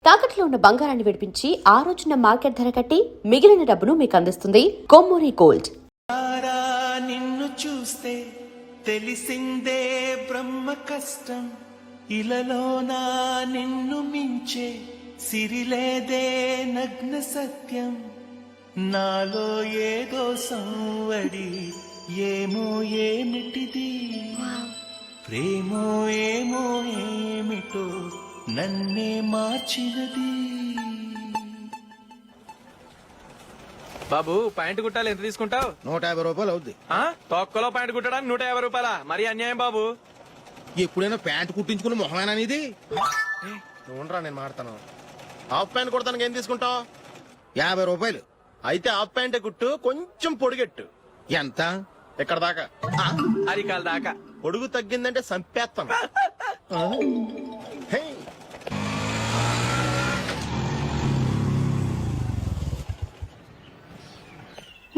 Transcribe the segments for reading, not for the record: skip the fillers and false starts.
తాకట్లో ఉన్న బంగారాన్ని విడిపించి ఆ రోజున మార్కెట్ ధర కట్టి మిగిలిన డబ్బును మీకు అందిస్తుంది కొమ్మూరి గోల్డ్. నిన్ను చూస్తే తెలిసిందే బ్రహ్మ కష్టం, ఇలలోనా నిన్ను మించే సిరిలేదే నగ్న సత్యం, నాలో ఏదో సంవడి ఏమో ఏమిటిది, ప్రేమో ఏమో ఏమిటో నన్నే మార్చినది. బాబు ప్యాంట్ కుట్టాలి, ఎంత తీసుకుంటావు? 150 రూపాయలు అవుద్ది. తొక్కలో ప్యాంట్ కుట్టడానికి 150 రూపాయల? మరి అన్యాయం బాబు. ఎప్పుడైనా ప్యాంట్ కుట్టించుకుని మొహమేనా ఇది? చూడరా నేను మాడతాను. హాఫ్ ప్యాంట్ కుడతానికి ఏం తీసుకుంటావు? 50 రూపాయలు. అయితే హాఫ్ ప్యాంటే కుట్టు, కొంచెం పొడిగెట్టు. ఎంత? ఎక్కడ దాకా? అరికాల దాకా. పొడుగు తగ్గిందంటే సంపేస్తాను. హే.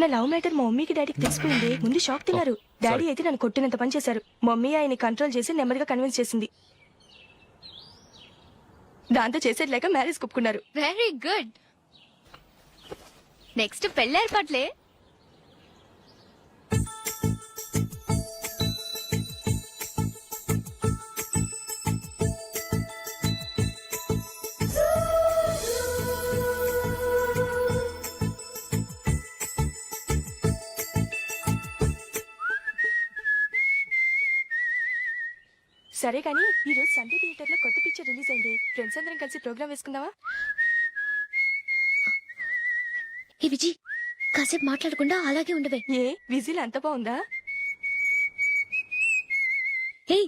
నా లవ్ మ్యాటర్ మా మమ్మీకి డాడీకి తెలిసిపోయింది. ముందు షాక్ తిన్నారు. డాడీ అయితే నన్ను కొట్టినంత పని చేశారు. మమ్మీ ఆయన్ని కంట్రోల్ చేసి నెమ్మదిగా కన్విన్స్ చేసింది. దాంతో చేసేది లేక మ్యారేజ్ ఒప్పుకున్నారు. Very good. నెక్స్ట్ పెళ్లి ఏర్పాట్లే. సరే కానీ ఈ రోజు సండే థియేటర్ లో కొత్త పిక్చర్ రిలీజ్ అయింది. ఫ్రెండ్స్ అందరం కలిసి ప్రోగ్రామ్ వేసుకుందామా? ఈ విజి కాసేపు మాట్లాడకుండా అలాగే ఉండవే. ఏ విజిల్ అంత బాగుందా? ఏయ్,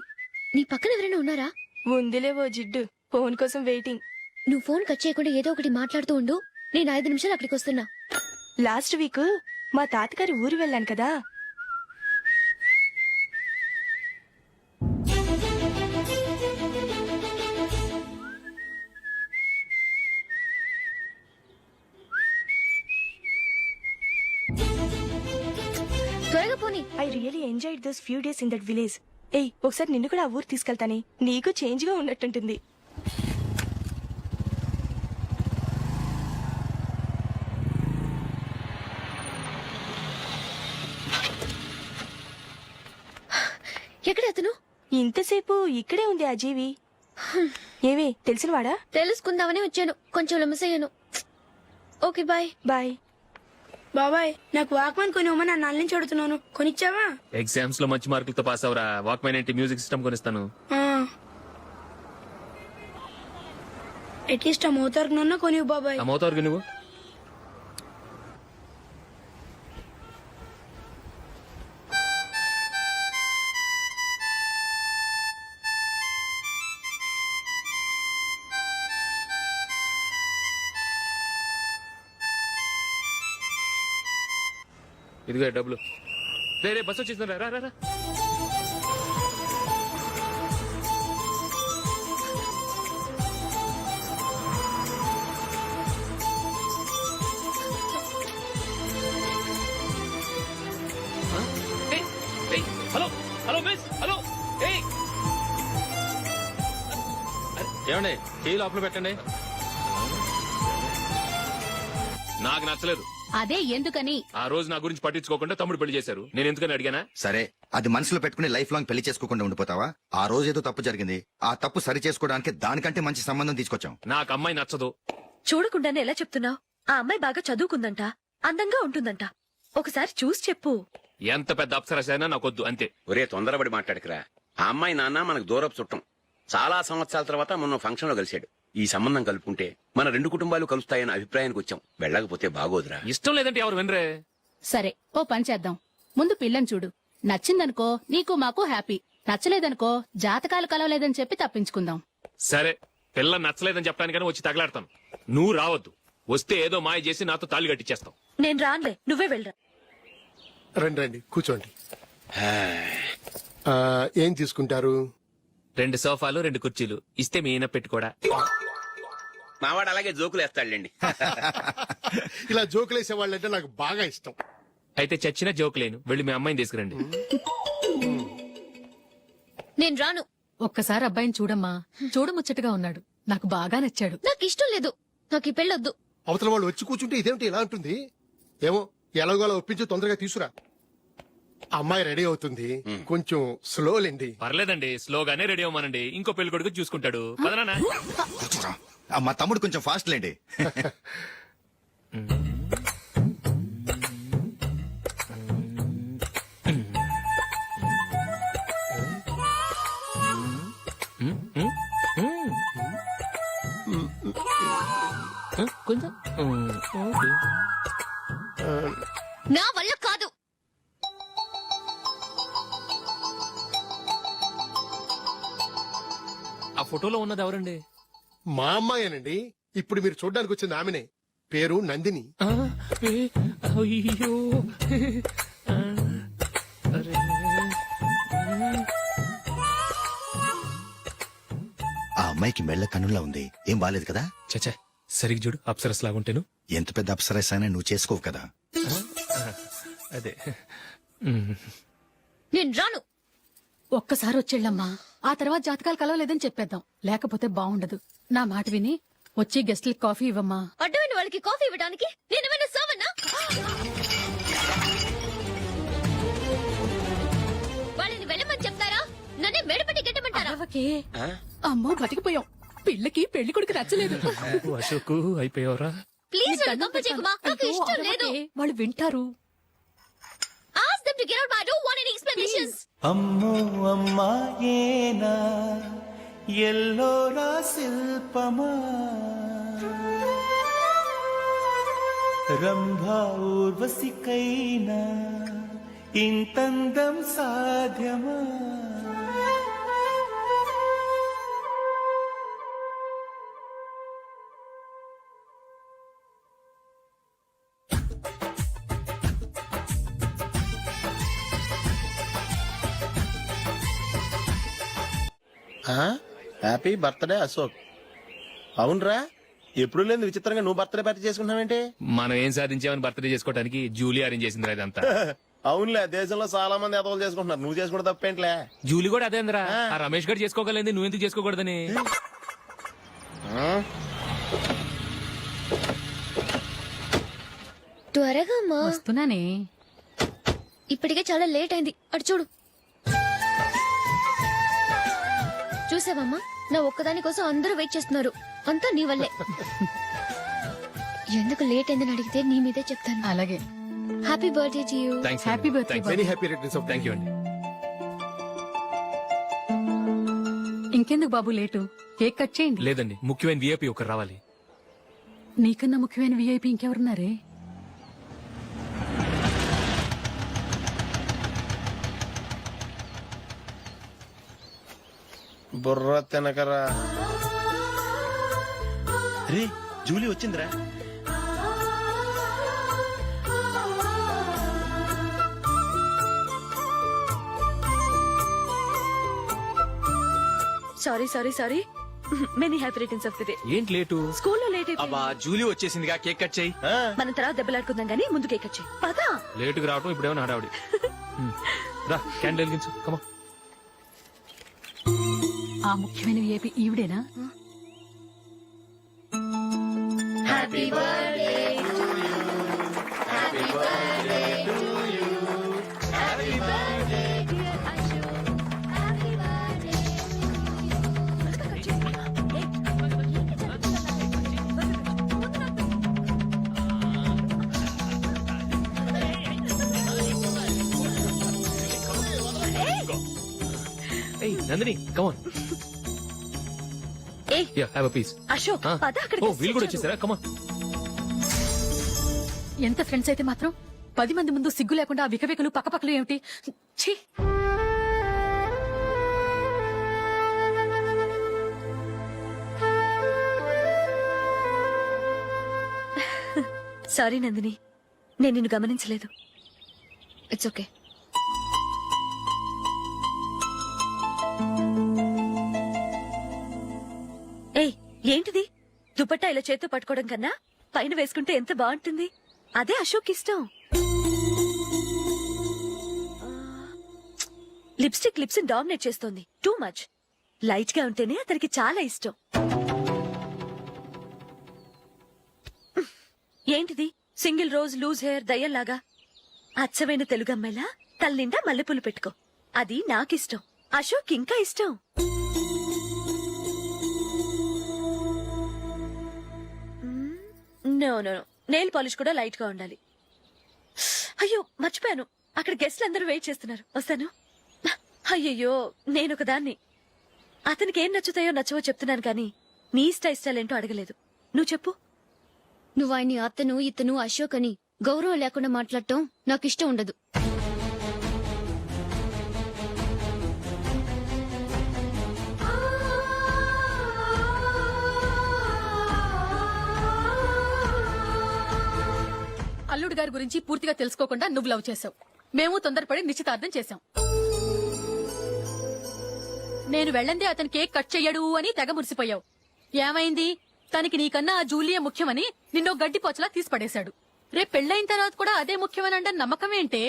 నీ పక్కన ఎవరైనా ఉన్నారా? ఉందిలే ఓ జిడ్డు. ఫోన్ కోసం వెయిటింగ్. నువ్వు ఫోన్ కట్ చేయకుండా ఏదో ఒకటి మాట్లాడుతూ ఉండు. నేను 5 నిమిషాలు అక్కడికి వస్తున్నా. లాస్ట్ వీక్ మా తాతగారి ఊరు వెళ్ళాను కదా. త్వరగా పోనీ. I really enjoyed those few days in that village. ఏయ్, ఒకసారి నిన్ను కూడా ఆ ఊరు తీసుకెళ్తానే. నీకు చేంజ్ గా ఉన్నట్టుంటుంది. ఎక్కడ అతను? ఇంతసేపు ఇక్కడే ఉంది ఆ జీవి. ఏవే తెలిసినవాడా? తెలుసుకుందామని వచ్చాను. కొంచెం లెమసయ్యాను. Okay bye. బాయ్. బాబాయ్, నాకు వాక్మాన్ కొనివ్వమని నా నాన్న నుంచి అడుగుతున్నాను. కొనిచ్చావా? ఎగ్జామ్స్ లో మంచి మార్కులతో పాస్ అవరా. వాక్మెన్ ఏంటి, మ్యూజిక్ సిస్టమ్ కొనిస్తాను. అట్లీస్ట్ ఆ మోతార్కు కొనివ్వు బాబాయ్. ఆ మోతారు నువ్వు. ఇదిగో డబ్బులు. రే బస్ వచ్చేసింది, రా రా రా. Hello hello miss, hello. ఏమండి, టీ లోపల పెట్టండి. నాకు నచ్చలేదు. అదే ఎందుకని? ఆ రోజు నా గురించి పట్టించుకోకుండా తమ్ముడు పెళ్లి చేశారు. నేను ఎందుకని అడిగానా? సరే, అది మనసులో పెట్టుకుని లైఫ్ లాంగ్ పెళ్లి చేసుకోకుండా ఉండిపోతావా? ఆ రోజు ఏదో తప్పు జరిగింది. ఆ తప్పు సరి చేసుకోవడానికి దానికంటే మంచి సంబంధం తీసుకొచ్చాం. నాకు అమ్మాయి నచ్చదు. చూడకుండానే ఎలా చెప్తున్నావు? ఆ అమ్మాయి బాగా చదువుకుందంట, అందంగా ఉంటుందంట. ఒకసారి చూసి చెప్పు. ఎంత పెద్ద అప్సరసైనా నాకొద్దు, అంతే. ఒరే తొందరపడి మాట్లాడకురా. ఆ అమ్మాయి నాన్న మనకు దూరపు చుట్టం. చాలా సంవత్సరాల తర్వాత మొన్న ఫంక్షన్ లో కలిశాడు. ఈ సంబంధం కలుపుకుంటే మన 2 కుటుంబాలు కలుస్తాయన్న అభిప్రాయానికి వచ్చాం. వెళ్ళకపోతే బాగోదురా. ఇష్టం లేదంటే ఎవరు వినరే. సరే, ఓ పని చేద్దాం. ముందు పిల్లని చూడు. నచ్చిందనుకో నీకు మాకు హ్యాపీ. నచ్చలేదనుకో జాతకాలు కలవలేదని చెప్పి తప్పించుకుందాం. సరే, పిల్ల నచ్చలేదని చెప్పడానికని వచ్చి తగలాడతాను. నువ్వు రావద్దు. వస్తే ఏదో మాయ చేసి నాతో తాళి కట్టించేస్తావు. నేను రానులే, నువ్వే వెళ్ళరా. రండి రండి కూర్చోండి. ఏం తీసుకుంటారు? 2 సోఫాలు 2 కుర్చీలు ఇస్తే మీ ఈయన పెట్టుకోడా. మావాడు అలాగే జోకులు వేస్తాడులేండి. ఇలా జోకులేసే వాళ్ళంటే నాకు బాగా ఇష్టం. అయితే చచ్చిన జోక్ లేను. వెళ్ళి మీ అమ్మాయిని తీసుకురండి. నేను రాను. ఒక్కసారి అబ్బాయిని చూడమ్మా. చూడముచ్చటగా ఉన్నాడు. నాకు బాగా నచ్చాడు. నాకు ఇష్టం లేదు. నాకు ఈ పెళ్ళొద్దు. అవతల వాళ్ళు వచ్చి కూర్చుంటే ఇదేమిటి ఇలా ఉంటుంది? ఏమో ఎలాగోలా ఒప్పించి తొందరగా తీసురా. అమ్మాయి రెడీ అవుతుంది, కొంచెం స్లో లేండి. పర్లేదండి, స్లోగానే రెడీ అవ్వమనండి. ఇంకో పెళ్లి కొడుకు చూసుకుంటాడు. పదనా? కూర్చోరా. మా తమ్ముడు కొంచెం ఫాస్ట్ లేండి. కొంచెం నా వల్ల కాదు. ఆ ఫోటోలో ఉన్నది ఎవరండి? మా అమ్మాయేనండి. ఇప్పుడు మీరు చూడడానికి వచ్చింది ఆమెనే. పేరు నందిని. అయ్యో ఆ అమ్మాయికి మెళ్ళ కన్నులా ఉంది. ఏం బాలేదు కదా? చచ్చా, సరిగ్గా చూడు, అప్సరస్ లాగుంటేను. ఎంత పెద్ద అప్సరస్ అయినా నువ్వు చేసుకోవు కదా. అదే. నేను రాను. ఒక్కసారి వచ్చేళ్ళమ్మా, ఆ తర్వాత జాతకాలు కలవలేదని చెప్పేద్దాం. లేకపోతే బాగుండదు. నా మాట విని వచ్చి గెస్ట్లకి కాఫీ ఇవ్వమ్మా. అడ్డమైన వాళ్ళకి కాఫీ ఇవ్వడానికి నేనేమైనా సోమన్నా? వాళ్ళని వెళ్ళమని చెప్తారా? నన్నే మేడపట్టి గెట్టమంటారా? అరవకే. అమ్మో బతికిపోయాం. పిల్లకి పెళ్లి కొడుకు నచ్చలేదు. అశోక్ అయిపోయావరా? ప్లీజ్ నన్ను కంపు చేయకుమా. నాకు అయ్యో, ఇష్టం లేదు. అరవకే. వాళ్ళు వింటారు. Ask them to get out. I don't want any explanations. అమ్మో అమ్మాయేనా ఎల్లోరా శిల్పమా రంభా ఊర్వశికైనా ఇంతందం సాధ్యమా? Happy birthday Ashok. అవునరా, ఎప్పుడు లేదు విచిత్రంగా నువ్వు బర్త్డే పార్టీ చేసుకుంటున్నావేంటి? మనం ఏం సాధించామని బర్త్డే చేసుకోవడానికి జూలీ అరేంజ్ చేసిందిరా ఇదంతా. అవునులే, దేశంలో చాలా మంది ఎదవలు చేసుకుంటున్నారు. నువ్వు చేసుకుంటే తప్పేంట్లే. జూలీ కూడా అదేంద్రా. ఆ రమేష్ గారు చేసుకోగలేదు, నువ్వు ఎందుకు చేసుకోకూడదని. త్వరగా అమ్మా. వస్తున్నానే. ఇప్పటికే చాలా లేట్ అయింది. అటు చూడు. చూసావమ్మా, నా ఒక్కదాని కోసం అందరూ వెయిట్ చేస్తున్నారు. అంతా నీ వల్లే. ఎందుకు లేట్ అయిందని అడిగితే నీ మీదే చెప్తాను. అలాగే. Happy birthday to you. Thanks. Happy birthday. Very happy returns of. Thank you అండి. ఇంకెందుకు బాబు లేటు? కేక్ కట్ చేయండి. లేదండి, ముఖ్యమైన విఐపి ఒకరు రావాలి. నీకన్నా ముఖ్యమైన విఐపి ఇంకెవరున్నారే? బుర్ర తినకరా. రే, జూలీ వచ్చిందిరా. Sorry many happy returns of the day. ఏంటి లేటు? స్కూల్లో లేట్ అయిపోయింది. అబ్బా, జూలీ వచ్చేసిందిగా, కేక్ కట్ చేయి. మనం తర్వాత దెబ్బలాడుకుందాం గానీ ముందు కేక్ వచ్చాయి. పదా. లేటుగా రావటం ఇప్పుడేమో హడావుడి. రా, క్యాండిల్ వెలిగించు. కమా. ఆ ముఖ్యమైన విఐపి ఈవిడేనా? Happy birthday to you. Happy birthday to you. Happy birthday dear Ashok. Happy birthday. ఏయ్ నందిని, కమాన్. ఏయ్, yeah, have a piece. Ashok పద. అక్కడ ఓ, వీళ్ళు కూడా వచ్చేసారా? కమాన్. ఎంత ఫ్రెండ్స్ అయితే మాత్రం 10 మంది ముందు సిగ్గు లేకుండా ఆ వికవికలు పక్కపక్కలు ఏమిటి? ఛీ! సారీ నందిని, నేను నిన్ను గమనించలేదు. It's okay. ఏయ్, ఏంటిది? దుపట్టా ఇలా చేత్తో పట్టుకోవడం కన్నా పైన వేసుకుంటే ఎంత బాగుంటుంది. అదే అశోక్ ఇష్టం. లిప్స్టిక్ లిప్స్ డామినేట్ చేస్తోంది. Too much. లైట్ గా ఉంటేనే అతనికి చాలా ఇష్టం. ఏంటిది సింగిల్ రోజ్ లూజ్ హెయిర్ దయ్యల్లాగా? అచ్చమైన తెలుగు అమ్మాయిలా తల్లిండా మల్లెపూలు పెట్టుకో. అది నాకిష్టం, అశోక్ ఇంకా ఇష్టం. నో నో నెయిల్ పాలిష్ కూడా లైట్ గా ఉండాలి. అయ్యో మర్చిపోయాను, అక్కడ గెస్ట్లు అందరూ వెయిట్ చేస్తున్నారు, వస్తాను. అయ్యయ్యో నేనొక దాన్ని. అతనికి ఏం నచ్చుతాయో నచ్చవో చెప్తున్నాను కానీ నీ ఇష్టాలేంటో అడగలేదు. నువ్వు చెప్పు. నువ్వు ఆయన్ని అతను ఇతను అశోక్ అని గౌరవం లేకుండా మాట్లాడటం నాకు ఇష్టం ఉండదు. అల్లుడు గారి గురించి పూర్తిగా తెలుసుకోకుండా నువ్వు లవ్ చేసావు. మేము తొందరపడి నిశ్చితార్థం చేశాం. నేను వెళ్ళందే అతని కేక్ కట్ చెయ్యడు అని తెగ మురిసిపోయావు. ఏమైంది? తనకి నీకన్నా ఆ జూలియే ముఖ్యమని నిన్నో గడ్డి పోచలా తీసి పడేశాడు. రేపు పెళ్ళైన తర్వాత కూడా అదే ముఖ్యమని అంటే నమ్మకం ఏంటే?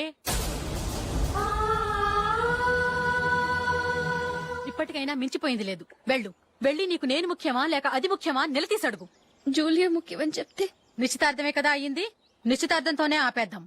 ఇప్పటికైనా మించిపోయింది లేదు. వెళ్ళి నీకు నేను ముఖ్యమా లేక అది ముఖ్యమా నిలదీసి అడుగు. జూలియా ముఖ్యమని చెప్తే నిశ్చితార్థమే కదా అయ్యింది, నిశ్చితార్థంతోనే ఆపేద్దాం.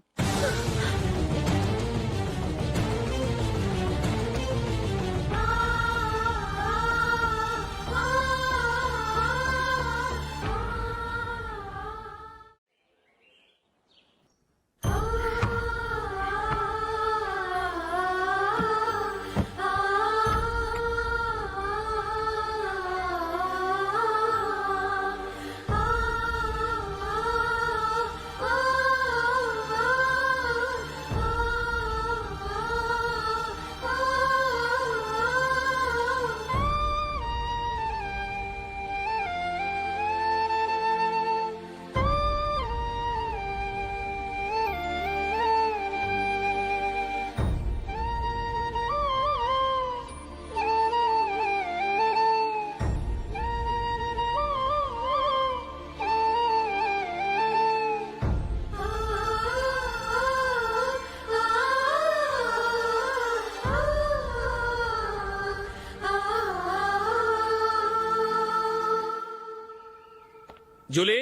Julie,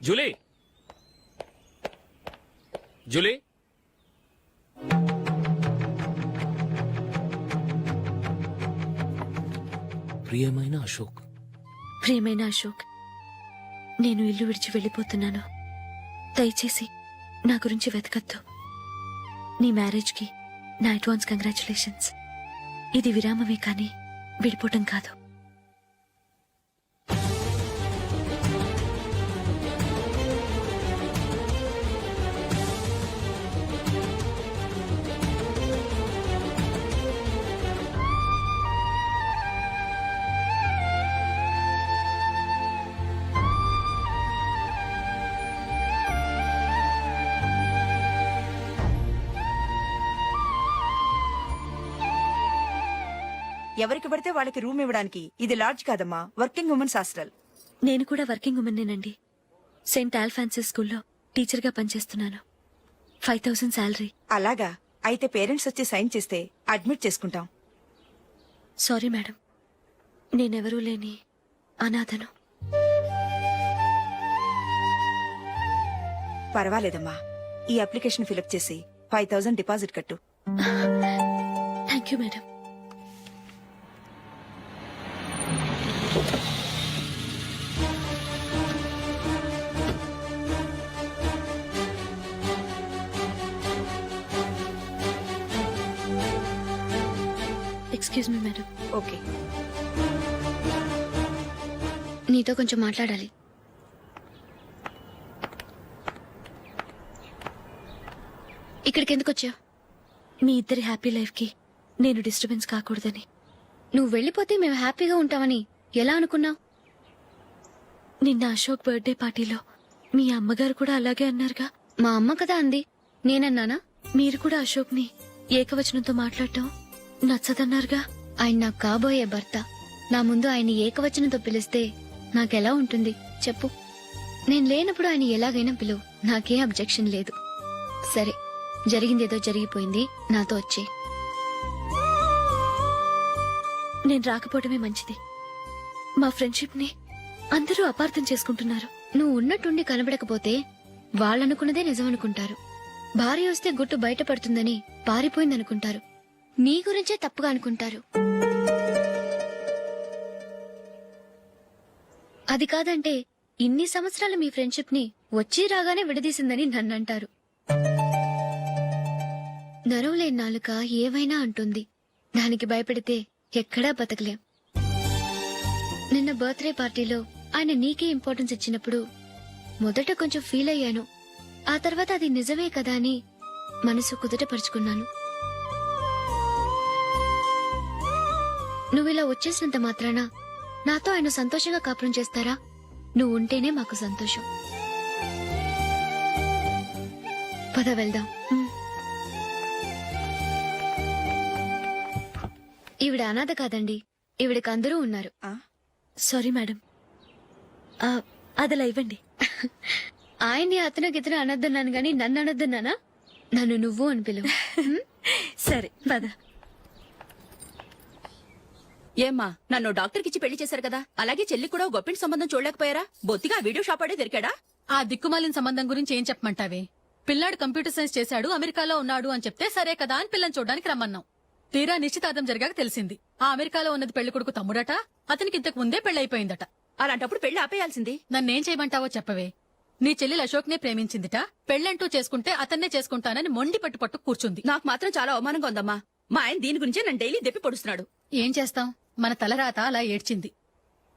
Julie, Julie. ప్రియమైన అశోక్, ప్రియమైన అశోక్, నేను ఇల్లు విడిచి వెళ్ళిపోతున్నాను. దయచేసి నా గురించి వెతకద్దు. నీ మ్యారేజ్ కి నా అడ్వాన్స్ కంగ్రాచులేషన్స్. ఇది విరామమే కానీ విడిపోవటం కాదు. ఎవరికి పడితే వాళ్ళకి రూమ్ ఇవ్వడానికి ఇది లాడ్జ్ కాదమ్మా, వర్కింగ్ ఉమెన్స్ హాస్టల్. నేను కూడా వర్కింగ్ ఉమెన్నేనండి. సెయింట్ ఆల్ఫాన్సెస్ స్కూల్లో టీచర్ గా పనిచేస్తున్నాను. 5000 శాలరీ. అలాగా? అయితే పేరెంట్స్ వచ్చి సైన్ చేస్తే అడ్మిట్ చేసుకుంటాం. సారీ మేడం, నేనెవరూ లేని అనాథను. పర్వాలేదమ్మా, ఈ అప్లికేషన్ ఫిలప్ చేసి 5000 డిపాజిట్ కట్టు. Thank you madam. Excuse me madam. Okay. నీతో కొంచెం మాట్లాడాలి. ఇక్కడికి ఎందుకు వచ్చావు? మీ ఇద్దరి హ్యాపీ లైఫ్ కి నేను డిస్టర్బెన్స్ కాకూడదని. నువ్వు వెళ్ళిపోతే మేము హ్యాపీగా ఉంటామని ఎలా అనుకున్నావు? నిన్న అశోక్ బర్త్డే పార్టీలో మీ అమ్మగారు కూడా అలాగే అన్నారుగా. మా అమ్మ కదా అంది, నేనన్నానా? మీరు కూడా అశోక్ ని ఏకవచనంతో మాట్లాడటం నచ్చదన్నారుగా. ఆయన నాకు కాబోయే భర్త. నా ముందు ఆయన ఏకవచనంతో పిలిస్తే నాకెలా ఉంటుంది చెప్పు? నేను లేనప్పుడు ఆయన ఎలాగైనా పిలువు, నాకే అబ్జెక్షన్ లేదు. సరే, జరిగిందేదో జరిగిపోయింది, నాతో వచ్చే. నేను రాకపోవడమే మంచిది. మా ఫ్రెండ్షిప్ ని అందరూ అపార్థం చేసుకుంటున్నారు. నువ్వు ఉన్నట్టుండి కనబడకపోతే వాళ్ళనుకున్నదే నిజమనుకుంటారు. భార్య వస్తే గుట్టు బయటపడుతుందని పారిపోయిందనుకుంటారు. నీ గురించే తప్పుగా అనుకుంటారు. అది కాదంటే ఇన్ని సంవత్సరాలు మీ ఫ్రెండ్షిప్ ని వచ్చి రాగానే విడదీసిందని నన్నంటారు. నరవలేని నాలుక ఏవైనా అంటుంది. దానికి భయపెడితే ఎక్కడా బతకలేం. నిన్న బర్త్డే పార్టీలో ఆయన నీకే ఇంపార్టెన్స్ ఇచ్చినప్పుడు మొదట కొంచెం ఫీల్ అయ్యాను. ఆ తర్వాత అది నిజమే కదా అని మనసు కుదుటపరుచుకున్నాను. నువ్విలా వచ్చేసినంత మాత్రాన నాతో ఆయన సంతోషంగా కాపురం చేస్తారా? నువ్వు ఉంటేనే మాకు సంతోషం. పద వెళ్దాం. ఈవిడ అనాథ కాదండి, ఈవిడకి అందరూ ఉన్నారు. సారీ మేడం, అదలా ఇవ్వండి. ఆయన్ని అతను గితను అనొద్దన్నాను గాని నన్ను అనొద్దన్నానా? నన్ను నువ్వు అని పిలువు. సరే పద. ఏమ్మా, నన్ను డాక్టర్ కిచ్చి పెళ్లి చేశారు కదా, అలాగే చెల్లి కూడా గొప్పింటి సంబంధం చూడలేకపోయారా? బొత్తిగా వీడియో షాప్ ఆడే దొరికాడా? ఆ దిక్కుమాలిన సంబంధం గురించి ఏం చెప్పమంటావే? పిల్లాడు కంప్యూటర్ సైన్స్ చేశాడు, అమెరికాలో ఉన్నాడు అని చెప్తే సరే కదా అని పిల్లని చూడడానికి రమ్మన్నాం. తీరా నిశ్చితార్థం జరిగాక తెలిసింది ఆ అమెరికాలో ఉన్నది పెళ్లి కొడుకు తమ్ముడట, అతనికి ఇంతకు ముందే పెళ్లయిపోయిందట. అలాంటప్పుడు పెళ్లి ఆపేయాల్సింది. నన్నేం చేయమంటావో చెప్పవే? నీ చెల్లెలు అశోక్ నే ప్రేమించిందిట, పెళ్లంటూ చేసుకుంటే అతన్నే చేసుకుంటానని మొండి పట్టు కూర్చుంది. నాకు మాత్రం చాలా అవమానంగా ఉందమ్మా. మా ఆయన దీని గురించే నన్ను డైలీ దెప్పి పొడుస్తున్నాడు. ఏం చేస్తాం, మన తలరాత అలా ఏడ్చింది.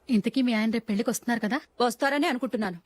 ఇంతకీ మీ ఆయన రేపు పెళ్లికి వస్తున్నారు కదా? వస్తారని అనుకుంటున్నాను.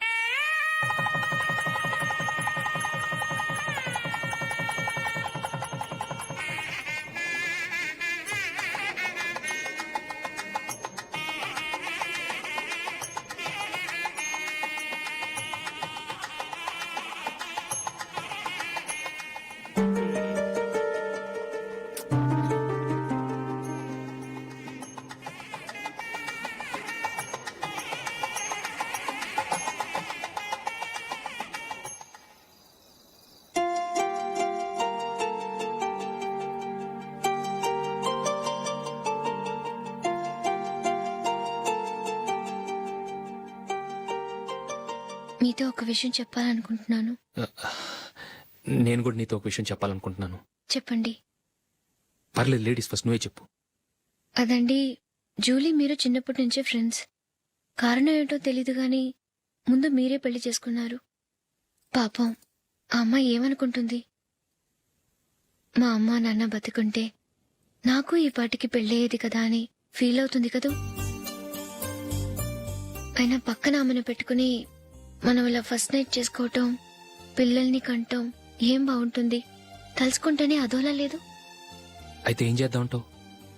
మీతో ఒక విషయం చెప్పాలనుకుంటున్నాను. నేను కూడా నీతో ఒక విషయం చెప్పాలనుకుంటున్నాను. చెప్పండి. పర్లేదు, లేడీస్ ఫస్ట్, నువ్వే చెప్పు. అదండి, జూలీ మీరు చిన్నప్పటి నుంచే ఫ్రెండ్స్. కారణం ఏంటో తెలీదు గాని ముందు మీరే పెళ్లి చేసుకున్నారు. పాపం ఆ అమ్మాయి ఏమనుకుంటుంది? మా అమ్మ నాన్న బతికుంటే నాకు ఈ పాటికి పెళ్ళయ్యేది కదా అని ఫీల్ అవుతుంది కదూ. అయినా పక్కన ఆమెను పెట్టుకుని మనం ఇలా ఫస్ట్ నైట్ చేసుకోవటం, పిల్లల్ని కంటాం ఏం బాగుంటుంది? తలుచుకుంటేనే అదోలా లేదు. అయితే ఏం చేద్దాం అంటావు?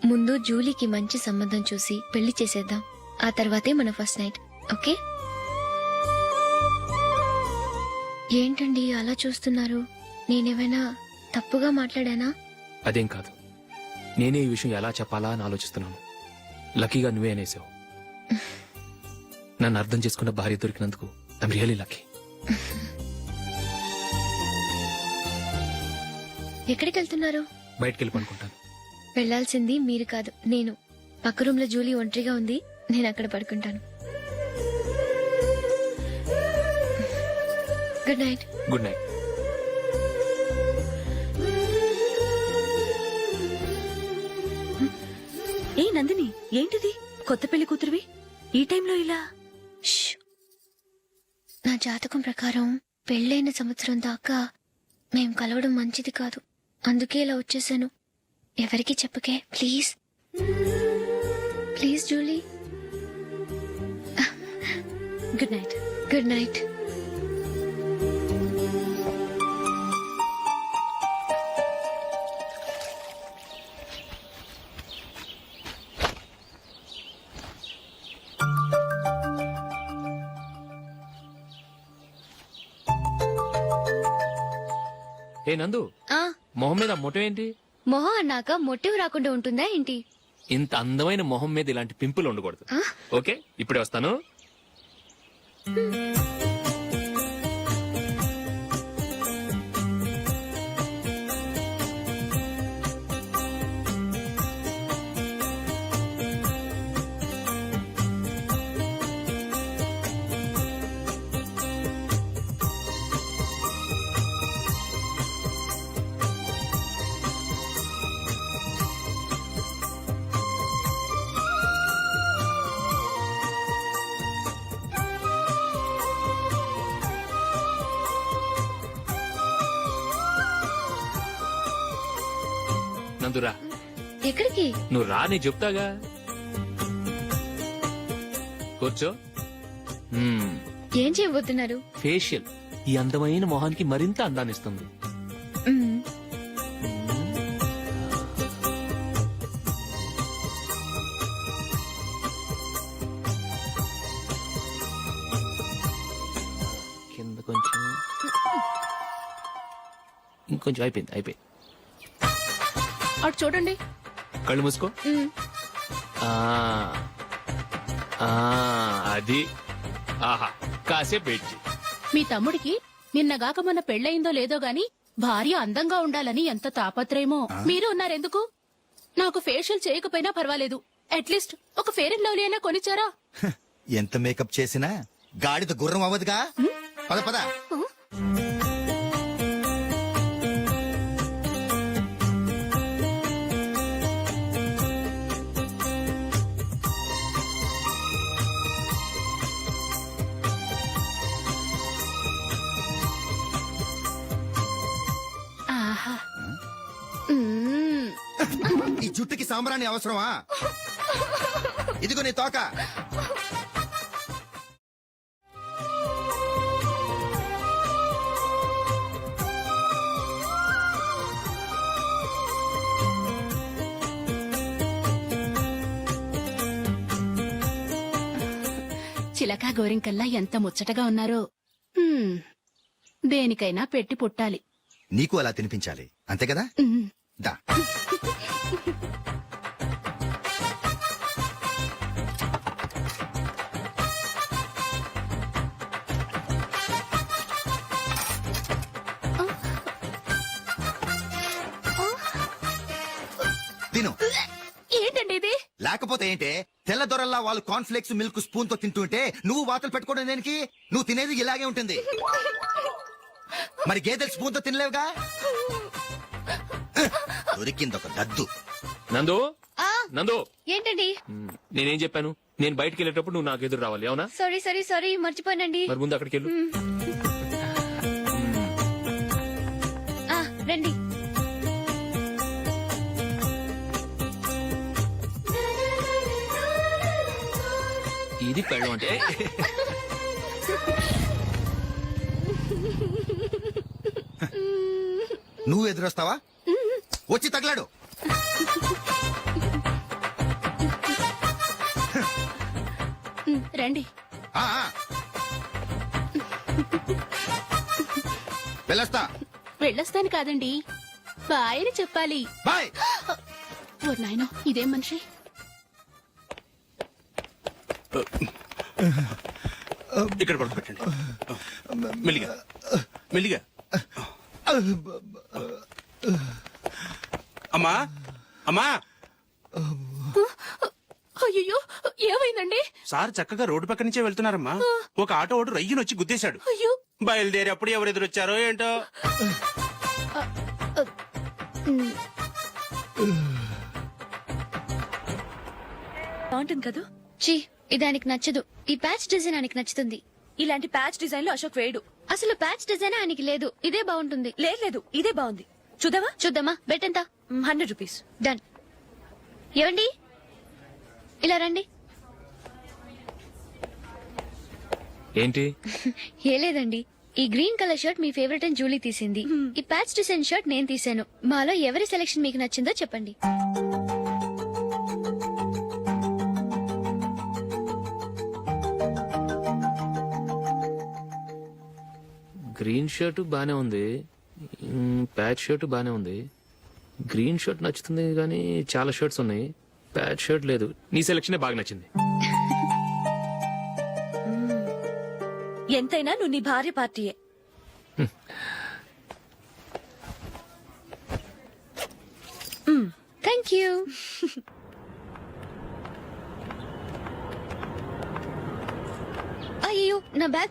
ముందు జూలీకి మంచి సంబంధం చూసి పెళ్లి చేసేద్దాం. ఆ తర్వాతే మన ఫస్ట్ నైట్. ఓకే? ఏంటండి అలా చూస్తున్నారు? నేనేమైనా తప్పుగా మాట్లాడానా? అదేం కాదు, నేనే ఈ విషయం ఎలా చెప్పాలా అని ఆలోచిస్తున్నాను. లక్కీగా నువ్వే అనేసావు. నన్ను అర్థం చేసుకున్న భార్య దొరికినందుకు ఐమ్ రియలీ లక్కీ. ఎక్కడికి వెళ్తున్నారు? బయటికి వెళ్ళి పడుకుంటాను. వెళ్లాల్సింది మీరు కాదు, నేను. పక్క రూమ్ లో జూలీ ఒంటరిగా ఉంది, నేను అక్కడ పడుకుంటాను. Good night. Good night. ఏ నందిని, ఏంటిది? కొత్త పెళ్లి కూతురువి ఈ టైంలో ఇలా? ష్. నా జాతకం ప్రకారం పెళ్ళైన సంవత్సరం దాకా మేం కలవడం మంచిది కాదు. అందుకే ఇలా వచ్చేసాను. ఎవరికి చెప్పకే please. Please Julie. Good night. Good night. ఏ నందు, మొహం మీద మొటం ఏంటి? మొహం అన్నాక మొట్టివి రాకుండా ఉంటుందా ఏంటి? ఇంత అందమైన మొహం మీద ఇలాంటి పింపుల్ ఉండకూడదు. ఓకే, ఇప్పుడే వస్తాను. నందురా ఎక్కడికి? నువ్వు రా నేను చెప్తాగా. కూర్చో. ఏం చేయబోతున్నారు? ఫేషియల్ ఈ అందమైన మొహానికి మరింత అందాన్నిస్తుంది. మ్మ్. కింద కొంచెం ఇంకొంచెం అయిపోయింది. అటు చూడండి. కళ్ళు మూసుకో. మ్మ్. ఆ ఆ, అది ఆహా కాసేపు వెయిట్ చెయ్. మీ తమ్ముడికి నిన్నగాక మొన్న పెళ్ళయిందో లేదో గాని భార్య అందంగా ఉండాలని ఎంత తాపత్రయమో. మీరు ఉన్నారెందుకు? నాకు ఫేషియల్ చేయకపోయినా పర్వాలేదు, అట్లీస్ట్ ఒక ఫేర్ అండ్ లవ్లీ అయినా కొనిచ్చారా? ఎంత మేకప్ చేసినా గాడిద గుర్రం అవ్వదుగా. పద పద. ఆహా. ఈ జుట్టుకి సాంబ్రాణి అవసరమా? ఇదిగో నీ తోక. చిలకా గోరింకల్లా ఎంత ముచ్చటగా ఉన్నారో. దేనికైనా పెట్టి పుట్టాలి. నీకు అలా తినిపించాలి అంతే కదా. మ్మ్. దా. తిను. ఏంటండి ఇది? లేకపోతే ఏంటే, తెల్ల దొరల్లా వాళ్ళు కాన్ఫ్లెక్స్ మిల్క్ స్పూన్ తో తింటుంటే నువ్వు వాతలు పెట్టుకోవడం దేనికి? నువ్వు తినేది ఇలాగే ఉంటుంది. మరి గేదెలు స్పూన్ తో తినలేవుగా. దొరికింది ఒక దద్దు. నందు నందు ఏంటండి? నేనేం చెప్పాను? నేను బయటికి వెళ్ళేటప్పుడు నువ్వు నాకు ఎదురు రావాలి, అవునా? సారీ మర్చిపోయానండి. మరి ముందు అక్కడికి వెళ్ళు. ఆ, రండి. ఇది పెళ్ళం అంటే. నువ్వు ఎదురొస్తావా? వచ్చి తగలాడు. రండి. ఆ, ఆ. వెళ్ళొస్తా. వెళ్ళొస్తాను కాదండి, బాయ్ అని చెప్పాలి. బాయ్. ఓ నాయనో, ఇదేం మనిషి? ఇక్కడ పడుకోబెట్టండి. మెల్లిగా మెల్లిగా. అమ్మా అమ్మా. అయ్యో, ఏమైందండి? సార్ చక్కగా రోడ్డు పక్క నుంచే వెళ్తున్నారమ్మా. ఒక ఆటో ఓడు రయ్యనొచ్చి గుద్దేశాడు. అయ్యో. బయలుదేరి అప్పుడు ఎవరు ఎదురొచ్చారో ఏంటో. బాగుంటుంది కదా. ఛీ, ఇది ఆయనకి నచ్చదు. ఈ ప్యాచ్ డిజైన్ ఆయనకి నచ్చుతుంది. ఇలాంటి ప్యాచ్ డిజైన్ లో అశోక్ వేయడు. అసలు ప్యాచ్ డిజైన్ ఆయనకి లేదు. ఇదే బాగుంటుంది. లేదు ఇదే బాగుంది. చూద్దామా? చూద్దామా? బెట్ ఎంత? 100 రూపీస్. డన్. ఏవండి, ఇలా రండి. ఏంటి? ఏ లేదండి, ఈ గ్రీన్ కలర్ షర్ట్ మీ ఫేవరెట్ అని జూలీ తీసింది. ఈ ప్యాచ్ డిజైన్ షర్ట్ నేను తీసాను. మాలో ఎవరి సెలెక్షన్ మీకు నచ్చిందో చెప్పండి. గ్రీన్ షర్ట్ బానే ఉంది, ప్యాచ్ షర్ట్ బానే ఉంది. గ్రీన్ షర్ట్ నచ్చుతుంది కానీ చాలా షర్ట్స్ ఉన్నాయి, ప్యాచ్ షర్ట్ లేదు. నీ సెలెక్షనే బాగా నచ్చింది. ఎంతైనా నువ్వు నీ భార్య పార్టీయే. Thank you. అయ్యో, నా బ్యాగ్